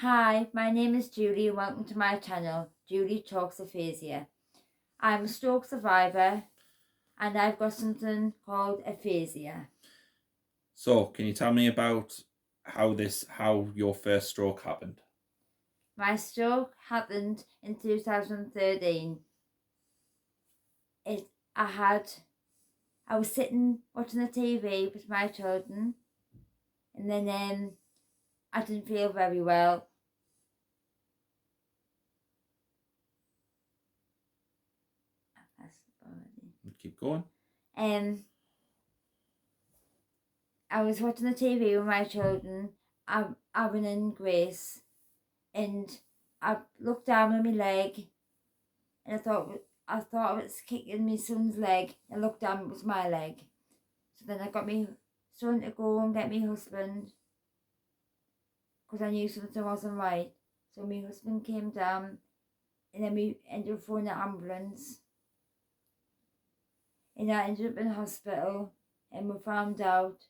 Hi, my name is Julie and welcome to my channel, Julie Talks Aphasia. I'm a stroke survivor and I've got something called aphasia. So, can you tell me about how your first stroke happened? My stroke happened in 2013. I was sitting watching the TV with my children, and then I didn't feel very well. Keep going. I was watching the TV with my children, Aaron and Grace, and I looked down at my leg, and I thought it was kicking my son's leg. I looked down, it was my leg. So then I got my son to go and get my husband, because I knew something wasn't right. So my husband came down, and then we ended up phoning the ambulance. And I ended up in hospital, and we found out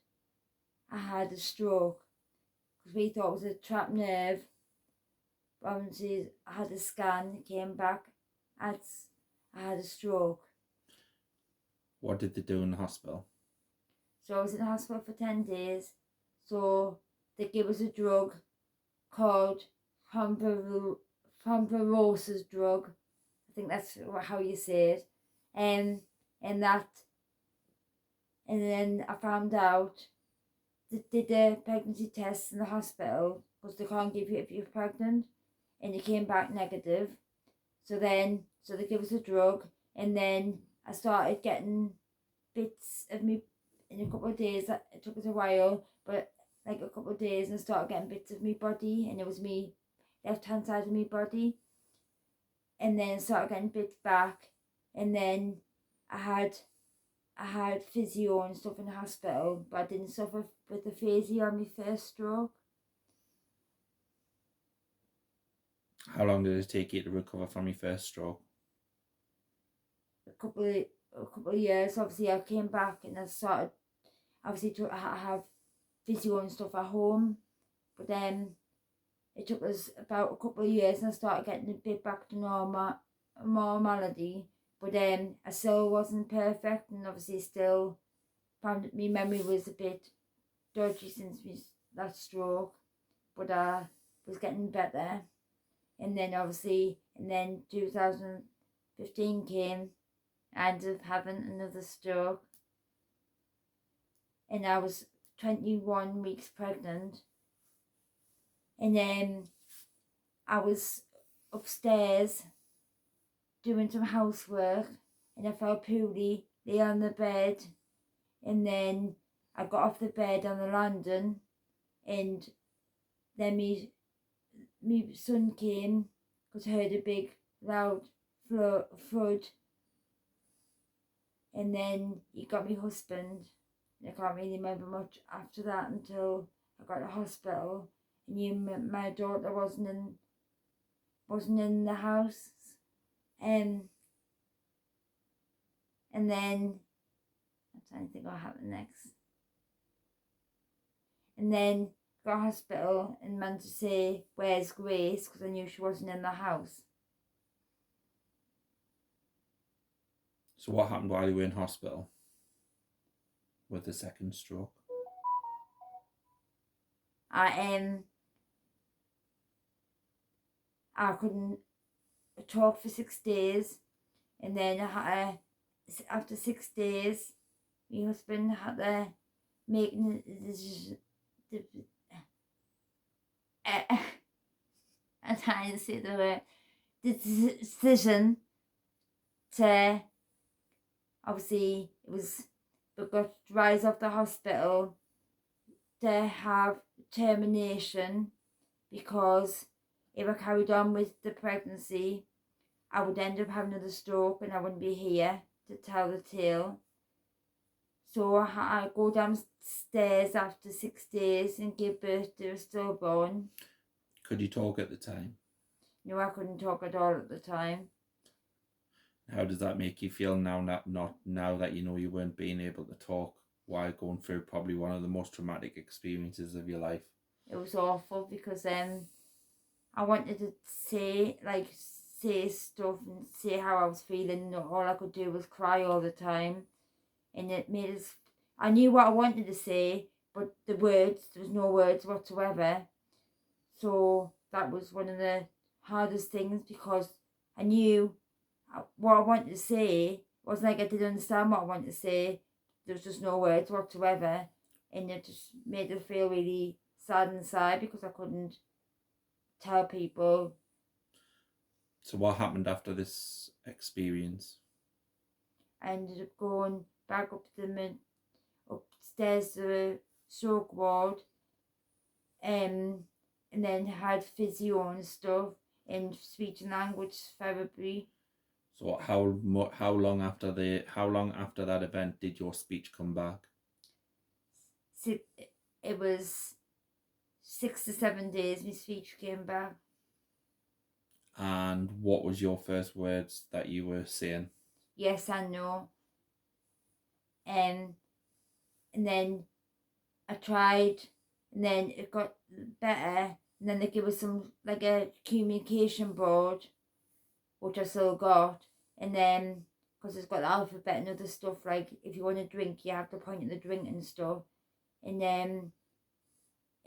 I had a stroke, because we thought it was a trapped nerve. But obviously I had a scan, it came back, I had a stroke. What did they do in the hospital? So I was in the hospital for 10 days. So they gave us a drug called Pomperosa's drug. I think that's how you say it. And then I found out they did a pregnancy test in the hospital, because they can't give you if you're pregnant, and it came back negative. So they gave us a drug, and then I started getting bits of me in a couple of days. It took us a while, but like a couple of days, and I started getting bits of my body, and it was me left hand side of my body. And then I started getting bits back, and then I had physio and stuff in the hospital, but I didn't suffer with aphasia on my first stroke. How long did it take you to recover from your first stroke? A couple of years. Obviously, I came back and I started obviously to have physio and stuff at home, but then it took us about a couple of years and I started getting a bit back to normality. But I still wasn't perfect, and obviously still found that my memory was a bit dodgy since that stroke, but I was getting better. And then 2015 came, I ended up having another stroke, and I was 21 weeks pregnant. And then I was upstairs doing some housework, and I felt poorly, lay on the bed, and then I got off the bed on the landing, and then my son came, because I heard a big loud thud, and then he got my husband. I can't really remember much after that until I got to hospital, and my daughter wasn't in the house, and then I'm trying to think what happened next. And then got to hospital and managed to say, "Where's Grace?" because I knew she wasn't in the house. So, what happened while you were in hospital with the second stroke? I couldn't talk for 6 days, and then after 6 days, my husband had to make I'm trying to say the word, the decision to, obviously it was, we got to rise off the hospital to have termination, because if I carried on with the pregnancy, I would end up having another stroke and I wouldn't be here to tell the tale. So I go downstairs after 6 days and give birth to a stillborn. Could you talk at the time? No, I couldn't talk at all at the time. How does that make you feel now that you know you weren't being able to talk while going through probably one of the most traumatic experiences of your life? It was awful, because I wanted to say stuff and say how I was feeling. All I could do was cry all the time, and it made us. I knew what I wanted to say, but there was no words whatsoever. So that was one of the hardest things, because I knew what I wanted to say. It wasn't like I didn't understand what I wanted to say. There was just no words whatsoever, and it just made me feel really sad inside because I couldn't tell people. So what happened after this experience? I ended up going back upstairs to the stroke ward, and then had physio and stuff and speech and language therapy. So how long after that event did your speech come back? So it was 6 to 7 days my speech came back. And what was your first words that you were saying? Yes and no. And then I tried, and then it got better, and then they gave us some, like a communication board, which I still got, and then, because it's got the alphabet and other stuff, like if you want to drink, you have to point at the drink and stuff, and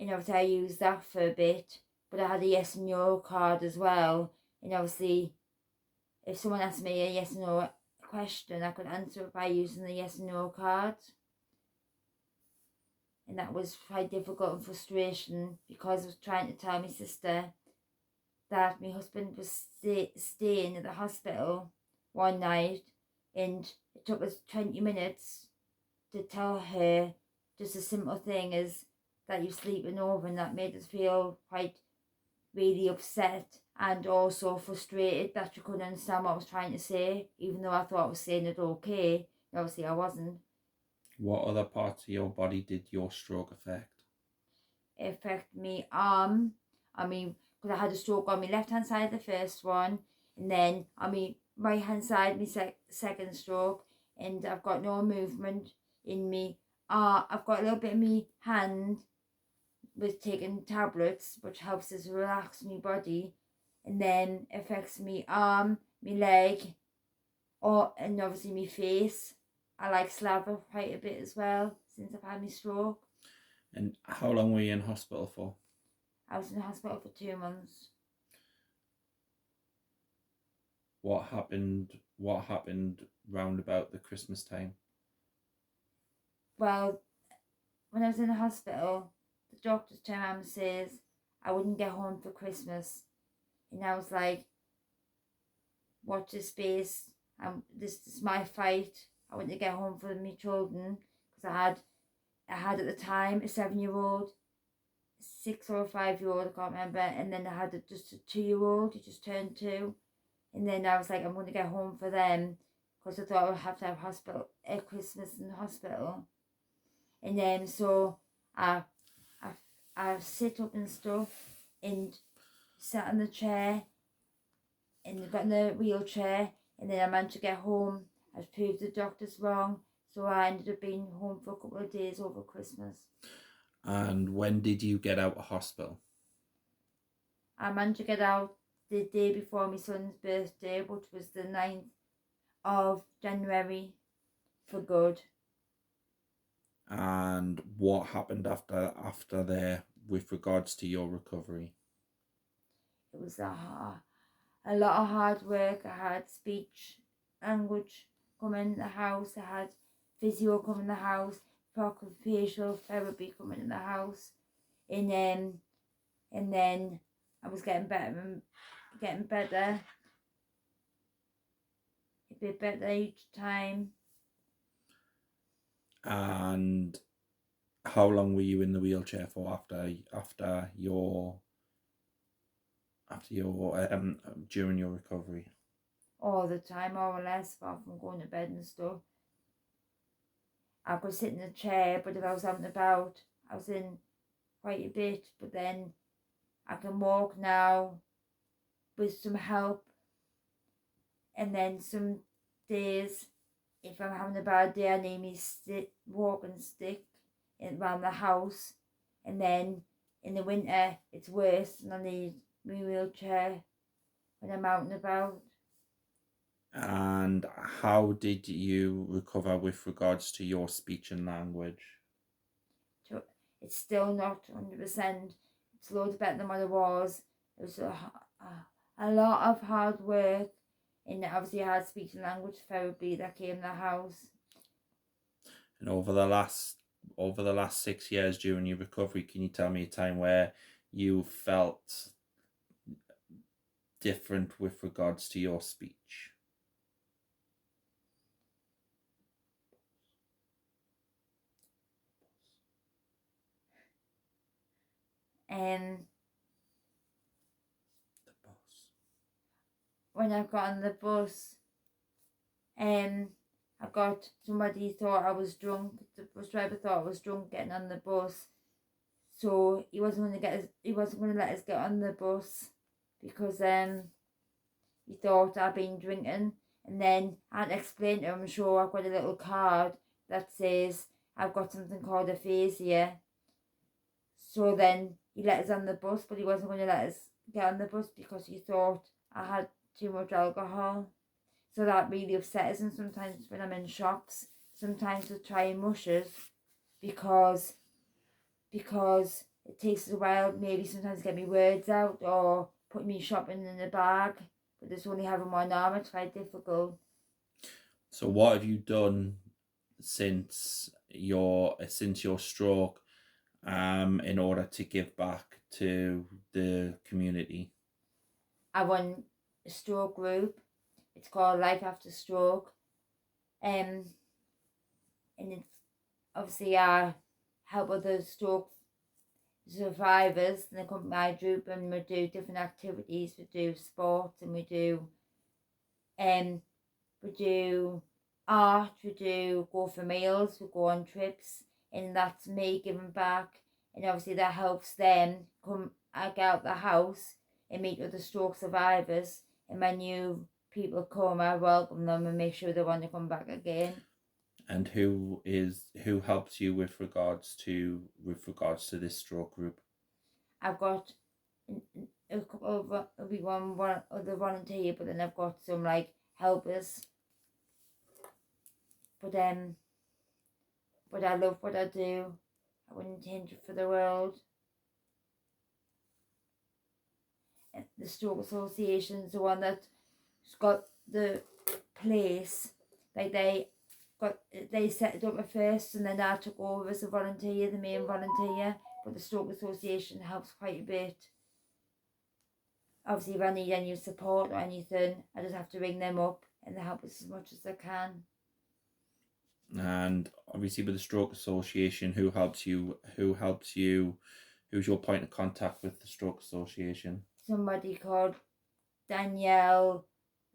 obviously I used that for a bit, but I had a yes and no card as well, and obviously if someone asked me a yes and no question, I could answer it by using the yes and no card. And that was quite difficult and frustration, because I was trying to tell my sister that my husband was staying at the hospital one night, and it took us 20 minutes to tell her just a simple thing as that you're sleeping over, and that made us feel quite really upset and also frustrated that she couldn't understand what I was trying to say, even though I thought I was saying it okay. Obviously I wasn't. What other parts of your body did your stroke affect? It affected me arm. I mean, because I had a stroke on my left hand side, the first one, and then on my right hand side, my second stroke, and I've got no movement in me. I've got a little bit in my hand with taking tablets, which helps us relax my body, and then affects me arm, my leg, and obviously my face. I like slaver quite a bit as well since I've had my stroke. And how long were you in hospital for? I was in hospital for 2 months. What happened round about the Christmas time? Well, when I was in the hospital, the doctor turned around and says I wouldn't get home for Christmas. And I was like, watch this space. This is my fight. I want to get home for my children, because I had at the time a 7-year-old, 6 or 5-year-old, I can't remember, and then I had just a 2-year-old who just turned 2, and then I was like, I'm going to get home for them, because I thought I would have to have Christmas in the hospital, and then so I sit up and stuff, and sat in the chair, and got in the wheelchair, and then I managed to get home. I proved the doctors wrong, so I ended up being home for a couple of days over Christmas. And when did you get out of hospital? I managed to get out the day before my son's birthday, which was the 9th of January, for good. And what happened after there with regards to your recovery? It was a lot of hard work. I had speech, language come in the house. I had physio come in the house, occupational therapy coming in the house, and then I was getting better, a bit better each time. And how long were you in the wheelchair for after your during your recovery? All the time, more or less, apart from going to bed and stuff. I could sit in a chair, but if I was out and about, I was in quite a bit. But then I can walk now with some help. And then some days, if I'm having a bad day, I need my walking stick around the house. And then in the winter, it's worse, and I need my wheelchair when I'm out and about. And how did you recover with regards to your speech and language? So it's still not 100%. It's loads better than what it was. It was a lot of hard work, and obviously I had speech and language therapy that came in the house. And over the last 6 years during your recovery, can you tell me a time where you felt different with regards to your speech? And The bus. when I got on the bus, somebody thought I was drunk. The bus driver thought I was drunk getting on the bus, so he wasn't going to let us get on the bus because he thought I'd been drinking. And then I had to explain to him, sure, I've got a little card that says I've got something called aphasia. So then he let us on the bus, but he wasn't going to let us get on the bus because he thought I had too much alcohol. So that really upset us. And sometimes when I'm in shops, sometimes we try and mushes because it takes us a while, maybe sometimes to get me words out or put me shopping in a bag. But it's only having one arm, it's quite difficult. So what have you done since your stroke in order to give back to the community? I run a stroke group. It's called Life After Stroke. And it's obviously I help other stroke survivors, and they come to my group and we do different activities. We do sports and we do art, we do go for meals, we go on trips, and that's me giving back. And obviously that helps them come get out the house and meet other stroke survivors. And when new people come, I welcome them and make sure they want to come back again. And who helps you with regards to this stroke group? I've got a couple of one other volunteer, but then I've got some like helpers. But I love what I do. I wouldn't change it for the world. And the Stroke Association's the one that's got the place. Like they set it up at first, and then I took over as a volunteer, the main volunteer. But the Stroke Association helps quite a bit. Obviously, if I need any support or anything, I just have to ring them up, and they help us as much as they can. And obviously with the Stroke Association, who helps you? Who's your point of contact with the Stroke Association? Somebody called Danielle.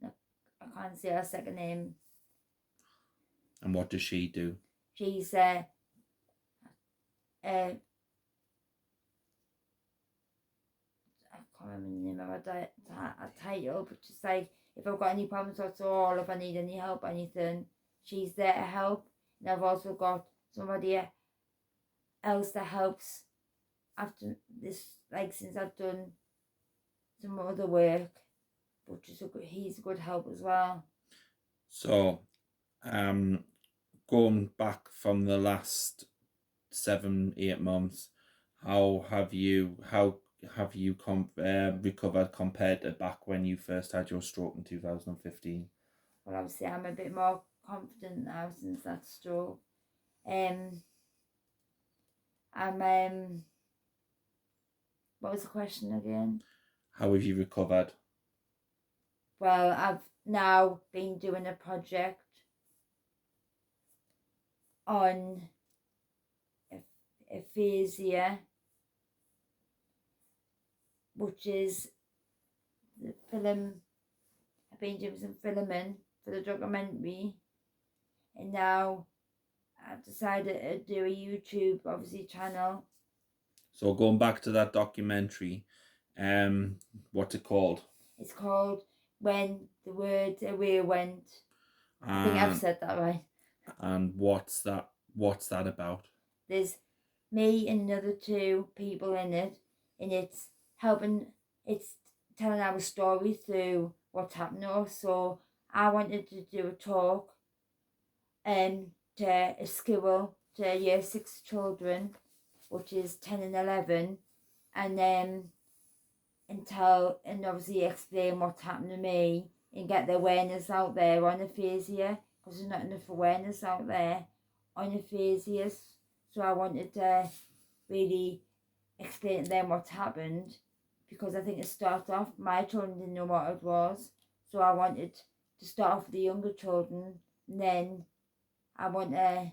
I can't say her second name. And what does she do? She's I can't remember the name of her title, but she's like, if I've got any problems at all, if I need any help, anything, she's there to help. And I've also got somebody else that helps after this, like since I've done some other work, but he's a good help as well. So, going back from the last 7-8 months, how have you recovered compared to back when you first had your stroke in 2015? Well, obviously I'm a bit more confident now since that stroke. What was the question again? How have you recovered? Well, I've now been doing a project on Aphasia, which is the film. I've been doing some filming for the documentary, and now I've decided to do a YouTube, obviously, channel. So going back to that documentary, what's it called? It's called When the Words Away Went. I think I've said that right. And what's that about? There's me and another 2 people in it, and it's helping it's telling our story through what's happened to us. So I wanted to do a talk to a school, to year 6 children, which is 10 and 11, and and obviously explain what's happened to me and get the awareness out there on aphasia, because there's not enough awareness out there on aphasia. So I wanted to really explain to them what's happened, because I think it started off, my children didn't know what it was, so I wanted to start off with the younger children, and then I want to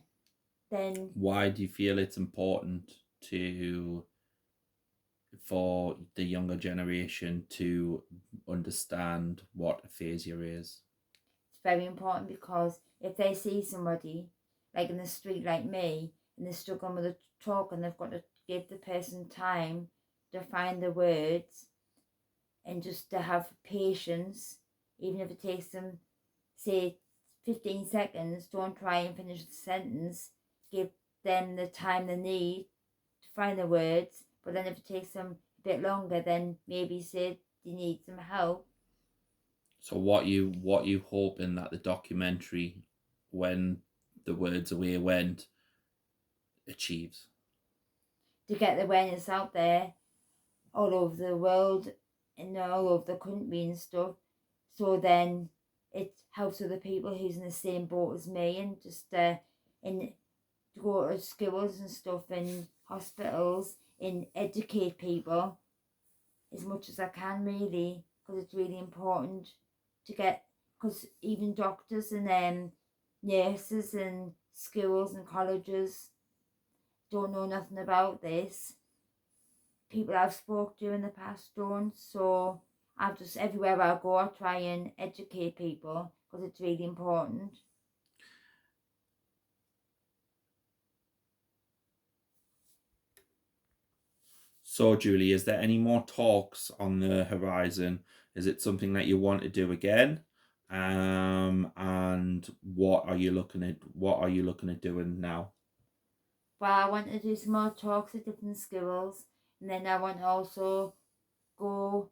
then... Why do you feel it's important for the younger generation to understand what aphasia is? It's very important, because if they see somebody like in the street like me and they're struggling with a talk, and they've got to give the person time to find the words and just to have patience, even if it takes them, say, 15 seconds, don't try and finish the sentence, give them the time they need to find the words. But then if it takes them a bit longer, then maybe say they need some help. So what you hoping that the documentary, When the Words Away Went, achieves? To get the awareness out there all over the world and all over the country and stuff, so then it helps other people who's in the same boat as me, and just in to go to schools and stuff and hospitals and educate people as much as I can, really, because it's really important to get, because even doctors and nurses and schools and colleges don't know nothing about this. People I've spoke to in the past don't, so I've just, everywhere I go, I try and educate people, because it's really important. So, Julie, is there any more talks on the horizon? Is it something that you want to do again? And what are you looking at doing now? Well, I want to do some more talks at different schools, and then I want to also go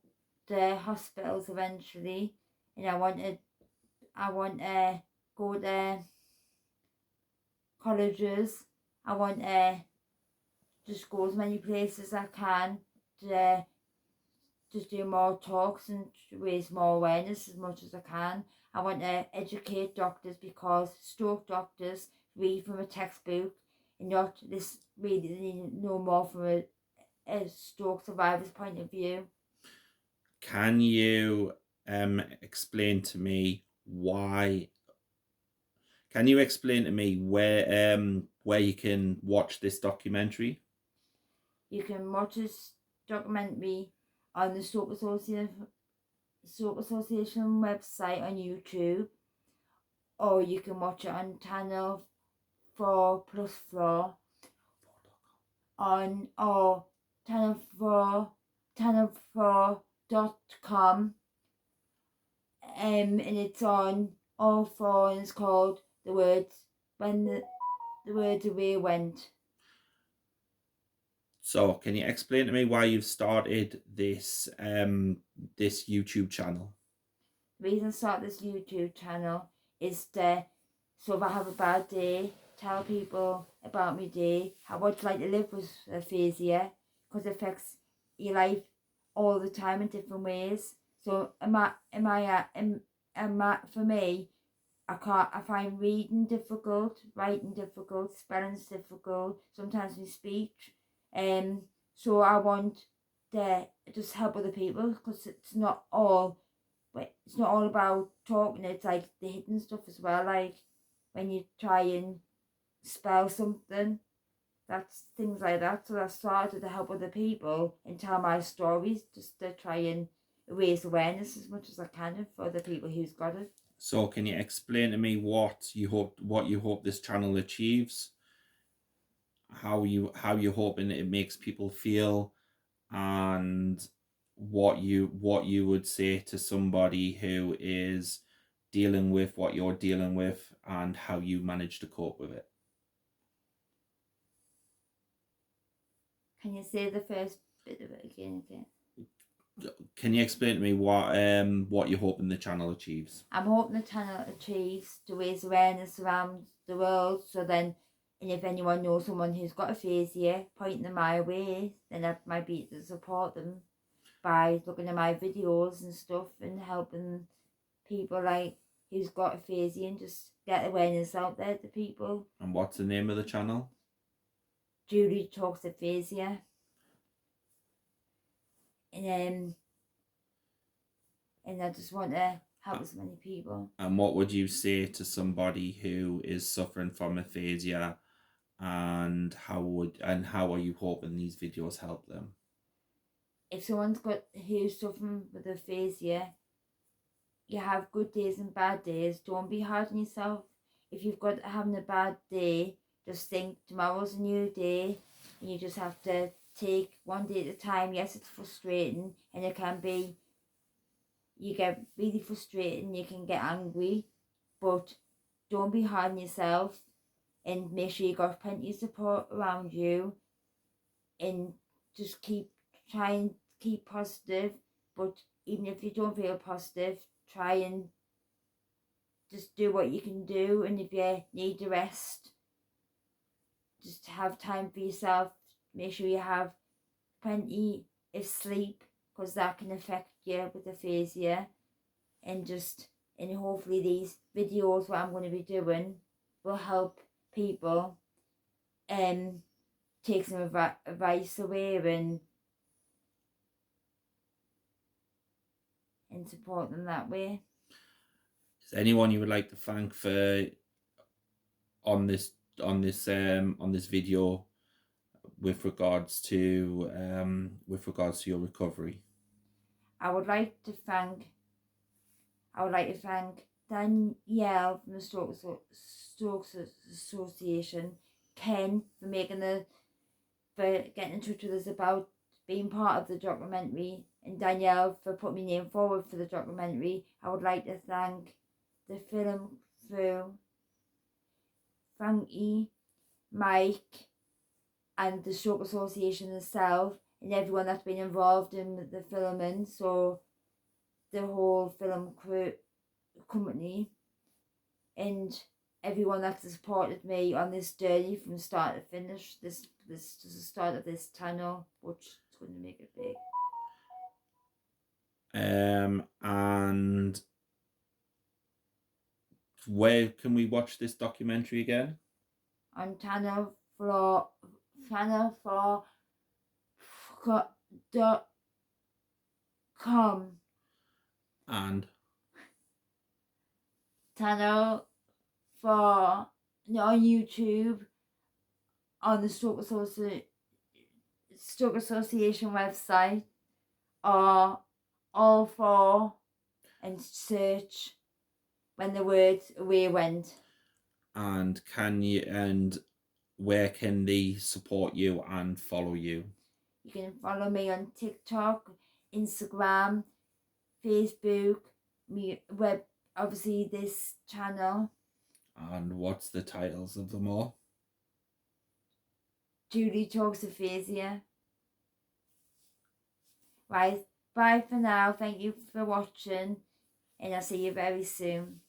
to hospitals eventually, and I want to go to colleges. I want to just go as many places as I can to just do more talks and raise more awareness as much as I can. I want to educate doctors, because stroke doctors read from a textbook and not this really know more from a stroke survivor's point of view. Can you explain to me why? Can you explain to me where you can watch this documentary? You can watch this documentary on the Stroke Association website on YouTube, or you can watch it on Channel 4+4 on, or channel4.com, and it's on all 4, and it's called When the Words Away Went. So, can you explain to me why you've started this this YouTube channel? The reason I started this YouTube channel is to, so if I have a bad day, tell people about my day, what it's like to live with aphasia, because it affects your life all the time in different ways. So for me, I find reading difficult, writing difficult, spelling's difficult, sometimes my speech. So I want to just help other people, because it's not all about talking. It's like the hidden stuff as well, like when you try and spell something, that's things like that. So I started to help other people and tell my stories, just to try and raise awareness as much as I can for other people who's got it. So, can you explain to me what you hope this channel achieves? How you hoping it makes people feel, and what you would say to somebody who is dealing with what you're dealing with, and how you manage to cope with it? Can you say the first bit of it again? Can you explain to me what you're hoping the channel achieves? I'm hoping the channel achieves to raise awareness around the world, so then, and if anyone knows someone who's got aphasia, pointing them my way, then I might be able to support them by looking at my videos and stuff and helping people like who's got aphasia and just get awareness out there to people. And what's the name of the channel? Julie Talks Aphasia. And I just want to help as many people. And what would you say to somebody who is suffering from aphasia, and how are you hoping these videos help them? If someone's who's suffering with aphasia, you have good days and bad days. Don't be hard on yourself. If you've got having a bad day, just think tomorrow's a new day, and you just have to take one day at a time. Yes, it's frustrating, and it can be. You get really frustrated and you can get angry, but don't be hard on yourself, and make sure you got plenty of support around you, and just try and keep positive. But even if you don't feel positive, try and just do what you can do, and if you need a rest, just have time for yourself. Make sure you have plenty of sleep, because that can affect you with aphasia. And hopefully these videos what I'm going to be doing will help people take some advice away and support them that way. Is there anyone you would like to thank for on this video with regards to your recovery? I would like to thank Danielle from the Strokes Association, Ken for getting in touch with us about being part of the documentary, and Danielle for putting my name forward for the documentary. I would like to thank the film crew, Frankie, Mike, and the Stroke Association itself, and everyone that's been involved in the filming. So the whole film crew company and everyone that's supported me on this journey from start to finish. This is the start of this channel, which is going to make it big. And where can we watch this documentary again? On channel 4.com. And channel 4 on YouTube, on the Stroke Association website, or all four, and search When the Words Away Went. And where can they support you and follow you? You can follow me on TikTok, Instagram, Facebook, obviously this channel. And what's the titles of them all? Julie Talks Aphasia. Right, bye for now. Thank you for watching, and I'll see you very soon.